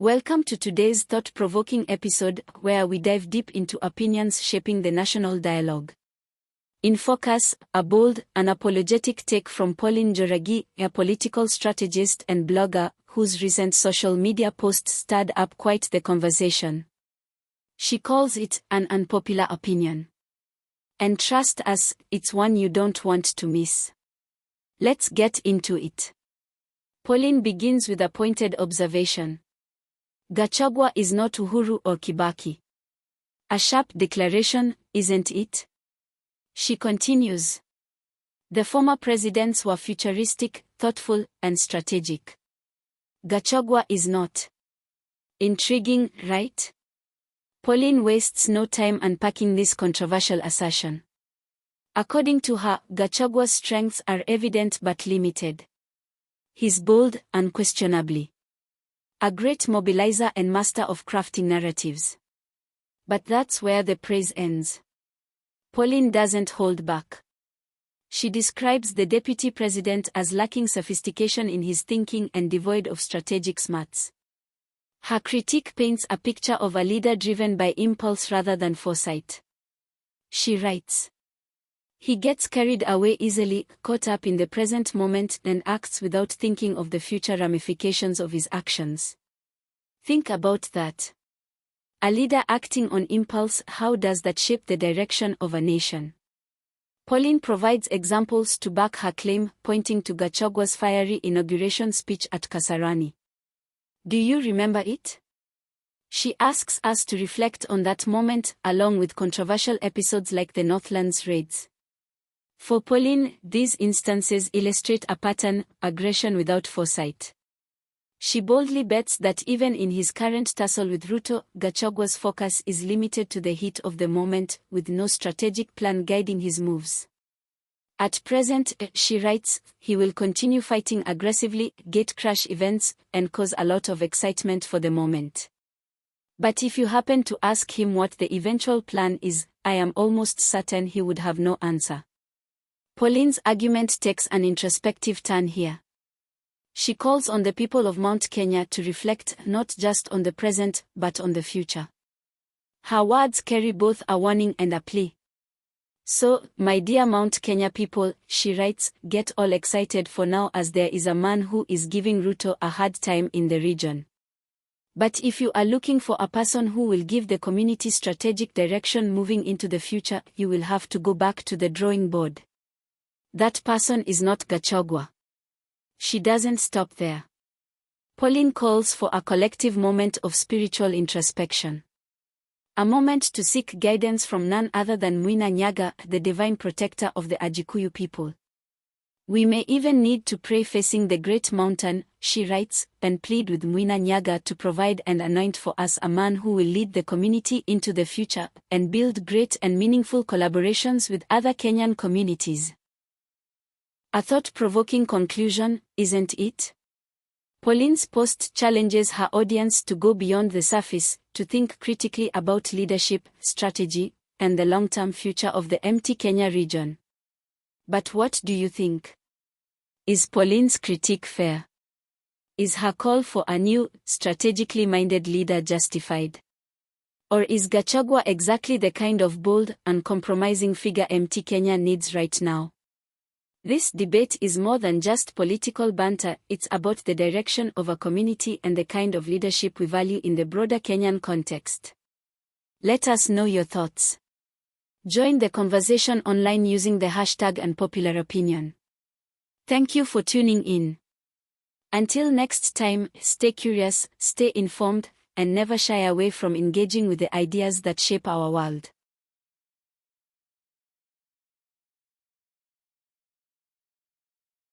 Welcome to today's thought-provoking episode, where we dive deep into opinions shaping the national dialogue. In focus, a bold, unapologetic take from Pauline Njoroge, a political strategist and blogger, whose recent social media posts stirred up quite the conversation. She calls it an unpopular opinion. And trust us, it's one you don't want to miss. Let's get into it. Pauline begins with a pointed observation. Gachagua is not Uhuru or Kibaki. A sharp declaration, isn't it? She continues. The former presidents were futuristic, thoughtful, and strategic. Gachagua is not. Intriguing, right? Pauline wastes no time unpacking this controversial assertion. According to her, Gachagua's strengths are evident but limited. He's bold, unquestionably. A great mobilizer and master of crafting narratives. But that's where the praise ends. Pauline doesn't hold back. She describes the deputy president as lacking sophistication in his thinking and devoid of strategic smarts. Her critique paints a picture of a leader driven by impulse rather than foresight. She writes, "He gets carried away easily, caught up in the present moment, and acts without thinking of the future ramifications of his actions." Think about that. A leader acting on impulse, how does that shape the direction of a nation? Pauline provides examples to back her claim, pointing to Gachagua's fiery inauguration speech at Kasarani. Do you remember it? She asks us to reflect on that moment, along with controversial episodes like the Northlands raids. For Pauline, these instances illustrate a pattern: aggression without foresight. She boldly bets that even in his current tussle with Ruto, Gachagua's focus is limited to the heat of the moment, with no strategic plan guiding his moves. At present, she writes, he will continue fighting aggressively, gatecrash events, and cause a lot of excitement for the moment. But if you happen to ask him what the eventual plan is, I am almost certain he would have no answer. Pauline's argument takes an introspective turn here. She calls on the people of Mount Kenya to reflect not just on the present, but on the future. Her words carry both a warning and a plea. So, my dear Mount Kenya people, she writes, get all excited for now, as there is a man who is giving Ruto a hard time in the region. But if you are looking for a person who will give the community strategic direction moving into the future, you will have to go back to the drawing board. That person is not Gachagua. She doesn't stop there. Pauline calls for a collective moment of spiritual introspection. A moment to seek guidance from none other than Mwene Nyaga, the divine protector of the Agikuyu people. We may even need to pray facing the great mountain, she writes, and plead with Mwene Nyaga to provide and anoint for us a man who will lead the community into the future, and build great and meaningful collaborations with other Kenyan communities. A thought-provoking conclusion, isn't it? Pauline's post challenges her audience to go beyond the surface, to think critically about leadership, strategy, and the long-term future of the empty Kenya region. But what do you think? Is Pauline's critique fair? Is her call for a new, strategically minded leader justified? Or is Gachagua exactly the kind of bold, uncompromising figure empty Kenya needs right now? This debate is more than just political banter, it's about the direction of a community and the kind of leadership we value in the broader Kenyan context. Let us know your thoughts. Join the conversation online using the hashtag #UnpopularOpinion. Thank you for tuning in. Until next time, stay curious, stay informed, and never shy away from engaging with the ideas that shape our world.